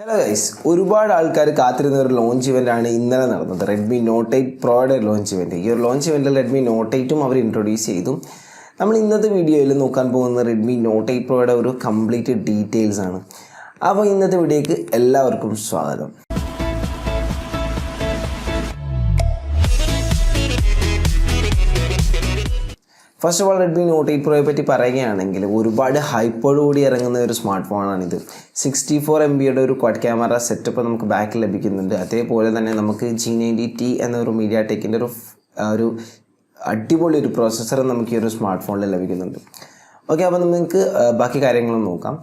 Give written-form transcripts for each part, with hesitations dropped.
Hello guys, ഒരുപാട് ആൾക്കാർ കാത്തിരുന്ന ഒരു ലോഞ്ച് ഇവൻ്റാണ് ഇന്നലെ നടന്നത്. റെഡ്മി നോട്ട് 8 പ്രോയുടെ ലോഞ്ച് ഇവൻറ്റ്. ഈ ഒരു ലോഞ്ച് ഇവൻറ്റിൽ റെഡ്മി നോട്ട് 8ഉം അവർ ഇൻട്രൊഡ്യൂസ് ചെയ്തു. നമ്മൾ ഇന്നത്തെ വീഡിയോയിൽ നോക്കാൻ പോകുന്ന റെഡ്മി നോട്ട് 8 പ്രോയുടെ ഒരു കംപ്ലീറ്റ് ഡീറ്റെയിൽസ് ആണ്. അപ്പോൾ ഇന്നത്തെ വീഡിയോയ്ക്ക് എല്ലാവർക്കും സ്വാഗതം. First of all, Redmi note 8 പ്രോയെ പറ്റി പറയുകയാണെങ്കിൽ ഒരുപാട് ഹൈപ്പോടുകൂടി ഇറങ്ങുന്ന ഒരു സ്മാർട്ട് ഫോണാണിത്. 64 MB ഒരു ക്വാഡ് ക്യാമറ സെറ്റപ്പ് നമുക്ക് ബാക്കിൽ ലഭിക്കുന്നുണ്ട്. അതേപോലെ തന്നെ നമുക്ക് G90T എന്നൊരു മീഡിയ ടെക്കിൻ്റെ ഒരു അടിപൊളി ഒരു പ്രോസസ്സർ നമുക്ക് ഈ ഒരു സ്മാർട്ട് ഫോണിൽ ലഭിക്കുന്നുണ്ട്. ഓക്കെ, അപ്പോൾ നമുക്ക് ബാക്കി കാര്യങ്ങളും നോക്കാം.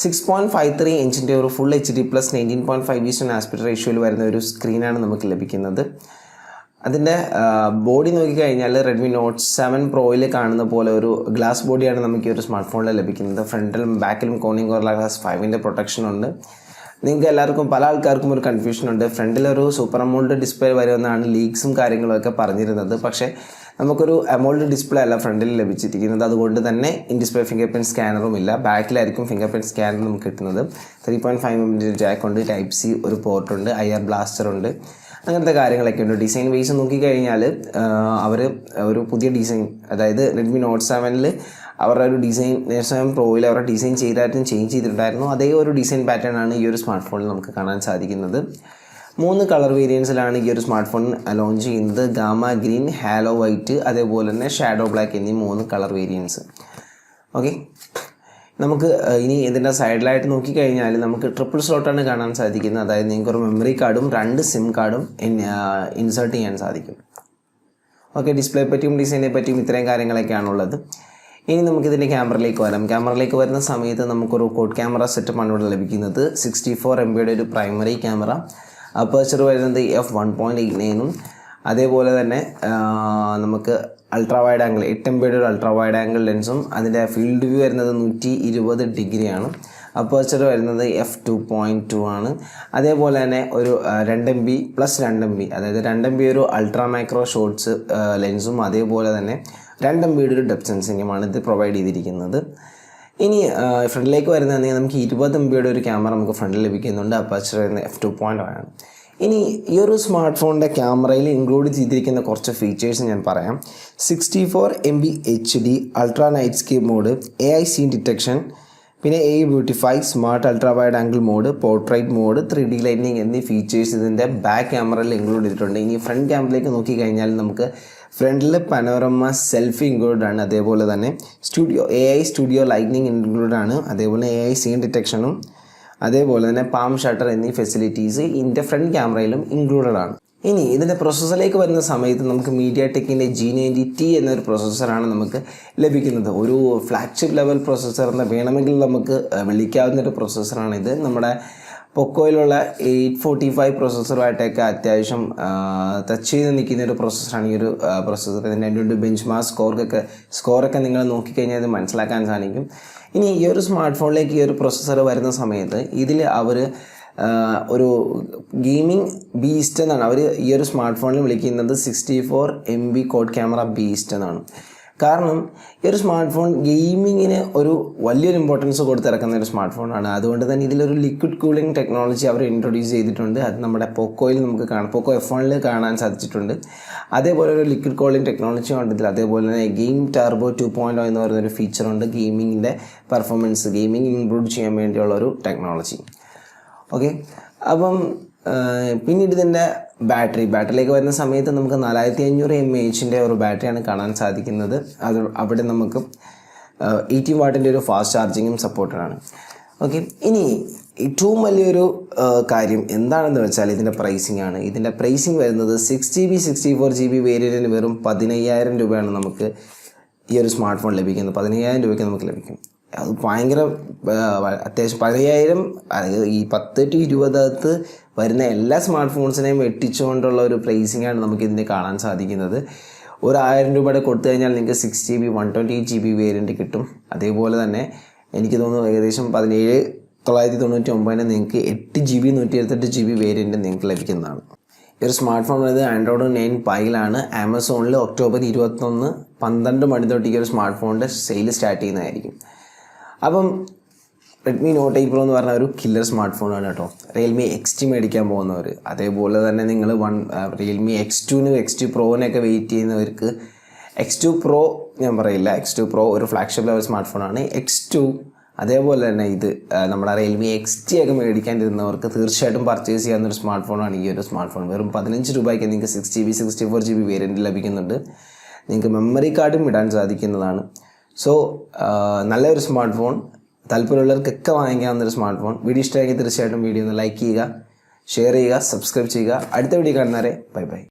6.53 ഇഞ്ചിൻ്റെ ഒരു ഫുൾ HD+ 19.5:1 ആസ്പെക്ട് റേഷ്യോയിൽ വരുന്ന ഒരു സ്ക്രീനാണ് നമുക്ക് ലഭിക്കുന്നത്. അതിൻ്റെ ബോഡി നോക്കിക്കഴിഞ്ഞാൽ റെഡ്മി നോട്ട് 7 പ്രോയിൽ കാണുന്ന പോലെ ഒരു ഗ്ലാസ് ബോഡിയാണ് നമുക്ക് ഈ ഒരു സ്മാർട്ട് ഫോണിൽ ലഭിക്കുന്നത്. ഫ്രണ്ടിലും ബാക്കിലും കോർണിംഗ് ഗോറില്ല ഗ്ലാസ് 5ൻ്റെ പ്രൊട്ടക്ഷൻ ഉണ്ട്. നിങ്ങൾക്ക് എല്ലാവർക്കും പല ആൾക്കാർക്കും ഒരു കൺഫ്യൂഷൻ ഉണ്ട്. ഫ്രണ്ടിലൊരു സൂപ്പർ അമോൾഡ് ഡിസ്പ്ലേ വരുമെന്നാണ് ലീക്സും കാര്യങ്ങളൊക്കെ പറഞ്ഞിരുന്നത്. പക്ഷേ നമുക്കൊരു അമോൾഡ് ഡിസ്പ്ലേ അല്ല ഫ്രണ്ടിൽ ലഭിച്ചിരിക്കുന്നത്. അതുകൊണ്ട് തന്നെ ഇൻ ഡിസ്പ്ലേ ഫിംഗർ പ്രിൻറ്റ് സ്കാനറും ഇല്ല. ബാക്കിലായിരിക്കും ഫിംഗർ പ്രിൻറ്റ് സ്കാനർ നമുക്ക് കിട്ടുന്നത്. 3.5mm ജാക്ക് ഉണ്ട്, ടൈപ്പ് സി ഒരു പോർട്ടുണ്ട്, IR ബ്ലാസ്റ്റർ ഉണ്ട്, അങ്ങനത്തെ കാര്യങ്ങളൊക്കെ ഉണ്ട്. ഡിസൈൻ വൈസ് നോക്കിക്കഴിഞ്ഞാൽ അവർ ഒരു പുതിയ ഡിസൈൻ, അതായത് റെഡ്മി നോട്ട് 7ൽ അവരുടെ ഒരു ഡിസൈൻ 7 പ്രോയിൽ അവരുടെ ഡിസൈൻ ചേഞ്ച് ചെയ്തിട്ടുണ്ടായിരുന്നു. അതേ ഒരു ഡിസൈൻ പാറ്റേൺ ആണ് ഈ ഒരു സ്മാർട്ട് ഫോണിൽ നമുക്ക് കാണാൻ സാധിക്കുന്നത്. 3 കളർ വേരിയൻസിലാണ് ഈ ഒരു സ്മാർട്ട് ഫോൺ ലോഞ്ച് ചെയ്യുന്നത്. ഗാമ ഗ്രീൻ, ഹാലോ വൈറ്റ്, അതേപോലെ തന്നെ ഷാഡോ ബ്ലാക്ക് എന്നീ 3 കളർ വേരിയൻസ്. ഓക്കെ, നമുക്ക് ഇനി ഇതിൻ്റെ സൈഡിലായിട്ട് നോക്കിക്കഴിഞ്ഞാൽ നമുക്ക് ട്രിപ്പിൾ സ്ലോട്ടാണ് കാണാൻ സാധിക്കുന്നത്. അതായത് നിങ്ങൾക്കൊരു മെമ്മറി കാർഡും 2 സിം കാർഡും ഇൻസേർട്ട് ചെയ്യാൻ സാധിക്കും. ഓക്കെ, ഡിസ്പ്ലേ പറ്റിയും ഡിസൈനെ പറ്റിയും ഇത്രയും കാര്യങ്ങളൊക്കെയാണുള്ളത്. ഇനി നമുക്കിതിൻ്റെ ക്യാമറയിലേക്ക് വരാം. ക്യാമറയിലേക്ക് വരുന്ന സമയത്ത് നമുക്കൊരു കോഡ് ക്യാമറ സെറ്റപ്പാണ് ഇവിടെ ലഭിക്കുന്നത്. 64 MB ഒരു പ്രൈമറി ക്യാമറ, അപ്പർച്ചർ വരുന്നത് f1.89ഉം, അതേപോലെ തന്നെ നമുക്ക് അൾട്രാ വൈഡ് ആംഗിൾ 8 MB ഒരു അൾട്രാ വൈഡ് ആംഗിൾ ലെൻസും, അതിൻ്റെ ഫീൽഡ് വ്യൂ വരുന്നത് 120 ഡിഗ്രിയാണ്. അപ്പർച്ചർ വരുന്നത് f2.2 ആണ്. അതേപോലെ തന്നെ ഒരു 2 MB + 2 MB, അതായത് 2 MB ഒരു അൾട്രാ മൈക്രോ ഷോട്ട്സ് ലെൻസും, അതേപോലെ തന്നെ 2 MB ഒരു ഡെപ്ത് സെൻസിങ്ങുമാണ് ഇത് പ്രൊവൈഡ് ചെയ്തിരിക്കുന്നത്. ഇനി ഫ്രണ്ടിലേക്ക് വരുന്നതെങ്കിൽ നമുക്ക് 20 MB ഒരു ക്യാമറ നമുക്ക് ഫ്രണ്ടിൽ ലഭിക്കുന്നുണ്ട്. അപ്പർച്ചർ വരുന്നത് f2.1 ആണ്. ഇനി ഈ ഒരു സ്മാർട്ട് ഫോണിൻ്റെ ക്യാമറയിൽ ഇൻക്ലൂഡ് ചെയ്തിരിക്കുന്ന കുറച്ച് ഫീച്ചേഴ്സ് ഞാൻ പറയാം. 64 MB HD ultra nightscape mode, AI scene detection, പിന്നെ AI beautify, smart ultra wide angle mode, portrait mode, 3D lighting എന്നീ ഫീച്ചേഴ്സ് ഇതിൻ്റെ ബാക്ക് ക്യാമറയിൽ ഇൻക്ലൂഡ് ചെയ്തിട്ടുണ്ട്. ഇനി ഫ്രണ്ട് ക്യാമറയിലേക്ക് നോക്കിക്കഴിഞ്ഞാൽ നമുക്ക് ഫ്രണ്ടിൽ പനോരമ സെൽഫി ഇൻക്ലൂഡ് ആണ്. അതേപോലെ തന്നെ AI സ്റ്റുഡിയോ ലൈറ്റിംഗ് ഇൻക്ലൂഡ് ആണ്. അതേപോലെ AI സീൻ ഡിറ്റക്ഷനും, അതേപോലെ തന്നെ പാം ഷട്ടർ എന്നീ ഫെസിലിറ്റീസ് ഇതിൻ്റെ ഫ്രണ്ട് ക്യാമറയിലും ഇൻക്ലൂഡഡ് ആണ്. ഇനി ഇതിൻ്റെ പ്രൊസസ്സറിലേക്ക് വരുന്ന സമയത്ത് നമുക്ക് മീഡിയ ടെക്കിൻ്റെ G90T എന്നൊരു പ്രൊസസ്സറാണ് നമുക്ക് ലഭിക്കുന്നത്. ഒരു ഫ്ലാഗ്ഷിപ്പ് ലെവൽ പ്രൊസസ്സർ എന്ന് വേണമെങ്കിൽ നമുക്ക് വിളിക്കാവുന്നൊരു പ്രൊസസ്സറാണിത്. നമ്മുടെ പൊക്കോയിലുള്ള 845 പ്രൊസസ്സറുമായിട്ടൊക്കെ അത്യാവശ്യം ടച്ച് ചെയ്ത് നിൽക്കുന്ന ഒരു പ്രൊസസ്സറാണ് ഈ ഒരു പ്രൊസസ്സർ. ഇതിൻ്റെ ബെഞ്ച് മാർക്ക് സ്കോറൊക്കെ നിങ്ങൾ നോക്കിക്കഴിഞ്ഞാൽ ഇത് മനസ്സിലാക്കാൻ സാധിക്കും. ഇനി ഈ ഒരു സ്മാർട്ട് ഫോണിലേക്ക് ഈ ഒരു പ്രൊസസ്സർ വരുന്ന സമയത്ത് ഇതിൽ അവർ ഒരു ഗെയിമിംഗ് ബീസ്റ്റ് എന്നാണ് അവർ ഈ ഒരു സ്മാർട്ട് ഫോണിൽ വിളിക്കുന്നത്. 64 MB കോഡ് ക്യാമറ ബീസ്റ്റ് എന്നാണ്. കാരണം ഈ ഒരു സ്മാർട്ട് ഫോൺ ഗെയിമിങ്ങിന് ഒരു വലിയൊരു ഇമ്പോർട്ടൻസ് കൊടുത്തിറക്കുന്ന ഒരു സ്മാർട്ട് ഫോണാണ്. അതുകൊണ്ട് തന്നെ ഇതിലൊരു ലിക്വിഡ് കൂളിംഗ് ടെക്നോളജി അവർ ഇൻട്രൊഡ്യൂസ് ചെയ്തിട്ടുണ്ട്. അത് നമ്മുടെ പോക്കോയിൽ നമുക്ക് പോക്കോ F1ൽ കാണാൻ സാധിച്ചിട്ടുണ്ട്. അതേപോലെ ഒരു ലിക്വിഡ് കൂളിംഗ് ടെക്നോളജി ഉണ്ട് ഇതിൽ. അതേപോലെ തന്നെ ഗെയിം ടർബോ 2.0 എന്ന് പറയുന്നൊരു ഫീച്ചറുണ്ട്. ഗെയിമിങ്ങിൻ്റെ പെർഫോമൻസ് ഗെയിമിംഗ് ഇംപ്രൂവ് ചെയ്യാൻ വേണ്ടിയുള്ള ഒരു ടെക്നോളജി. ഓക്കെ, അപ്പം പിന്നീട് ഇതിൻ്റെ ബാറ്ററിയിലേക്ക് വരുന്ന സമയത്ത് നമുക്ക് 4500 mAh ഒരു ബാറ്ററിയാണ് കാണാൻ സാധിക്കുന്നത്. അവിടെ നമുക്ക് 80 വാട്ടിൻ്റെ ഒരു ഫാസ്റ്റ് ചാർജിങ്ങും സപ്പോർട്ടഡാണ്. ഓക്കെ, ഇനി ഏറ്റവും വലിയൊരു കാര്യം എന്താണെന്ന് വെച്ചാൽ ഇതിൻ്റെ പ്രൈസിംഗ് ആണ്. ഇതിൻ്റെ പ്രൈസിംഗ് വരുന്നത് 6GB 64GB വേരിയൻറ്റിന് വെറും 15,000 രൂപയാണ് നമുക്ക് ഈ ഒരു സ്മാർട്ട് ഫോൺ ലഭിക്കുന്നത്. 15,000 രൂപയ്ക്ക് നമുക്ക് ലഭിക്കും. അത് ഭയങ്കര അത്യാവശ്യം 15,000, ഈ 10 to 20 വരുന്ന എല്ലാ സ്മാർട്ട് ഫോൺസിനെയും വെട്ടിച്ചുകൊണ്ടുള്ള ഒരു പ്രൈസിങ്ങാണ് നമുക്കിതിന് കാണാൻ സാധിക്കുന്നത്. ഒരു 1000 രൂപയുടെ കൊടുത്തു കഴിഞ്ഞാൽ നിങ്ങൾക്ക് 6GB 128GB വേരിയൻറ്റ് കിട്ടും. അതേപോലെ തന്നെ എനിക്ക് തോന്നുന്നു ഏകദേശം 17,999 നിങ്ങൾക്ക് 8GB 128GB വേരിയൻറ്റ് നിങ്ങൾക്ക് ലഭിക്കുന്നതാണ്. ഈ ഒരു സ്മാർട്ട് ഫോൺ വരുന്നത് Android 9 Pieലാണ്. ആമസോണിൽ ഒക്ടോബർ 21 12 മണി തൊട്ട് ഈ ഒരു സ്മാർട്ട് ഫോണിൻ്റെ സെയിൽ സ്റ്റാർട്ട് ചെയ്യുന്നതായിരിക്കും. അപ്പം റെഡ്മി നോട്ട് 8 Pro എന്ന് പറഞ്ഞ ഒരു കില്ലർ സ്മാർട്ട് ഫോണാണ് കേട്ടോ. റിയൽമി XT മേടിക്കാൻ പോകുന്നവർ, അതേപോലെ തന്നെ നിങ്ങൾ റിയൽമി X2 X2 Pro'നൊക്കെ വെയിറ്റ് ചെയ്യുന്നവർക്ക് X2 Pro ഞാൻ പറയില്ല. X2 Pro ഒരു ഫ്ലാഗ്ഷിപ്പ് ലെവൽ സ്മാർട്ട് ഫോണാണ്. X2 അതേപോലെ തന്നെ ഇത് നമ്മുടെ റിയൽമി XT ഒക്കെ മേടിക്കാണ്ടിരുന്നവർക്ക് തീർച്ചയായിട്ടും പർച്ചേസ് ചെയ്യാവുന്നൊരു സ്മാർട്ട് ഫോണാണ് ഈ ഒരു സ്മാർട്ട് ഫോൺ. വെറും 15 രൂപയ്ക്ക് നിങ്ങൾക്ക് 6GB 64GB വേരിയൻറ്റ് ലഭിക്കുന്നുണ്ട്. നിങ്ങൾക്ക് മെമ്മറി കാർഡും ഇടാൻ സാധിക്കുന്നതാണ്. സോ നല്ലൊരു സ്മാർട്ട് ഫോൺ, താല്പര്യമുള്ളവർക്കൊക്കെ വാങ്ങിക്കാവുന്നൊരു സ്മാർട്ട് ഫോൺ. വീഡിയോ ഇഷ്ടമായെങ്കിൽ തീർച്ചയായിട്ടും വീഡിയോ ഒന്ന് ലൈക്ക് ചെയ്യുക, ഷെയർ ചെയ്യുക, സബ്സ്ക്രൈബ് ചെയ്യുക. അടുത്ത വീഡിയോ കാണുന്നവരെ ബൈ ബൈ.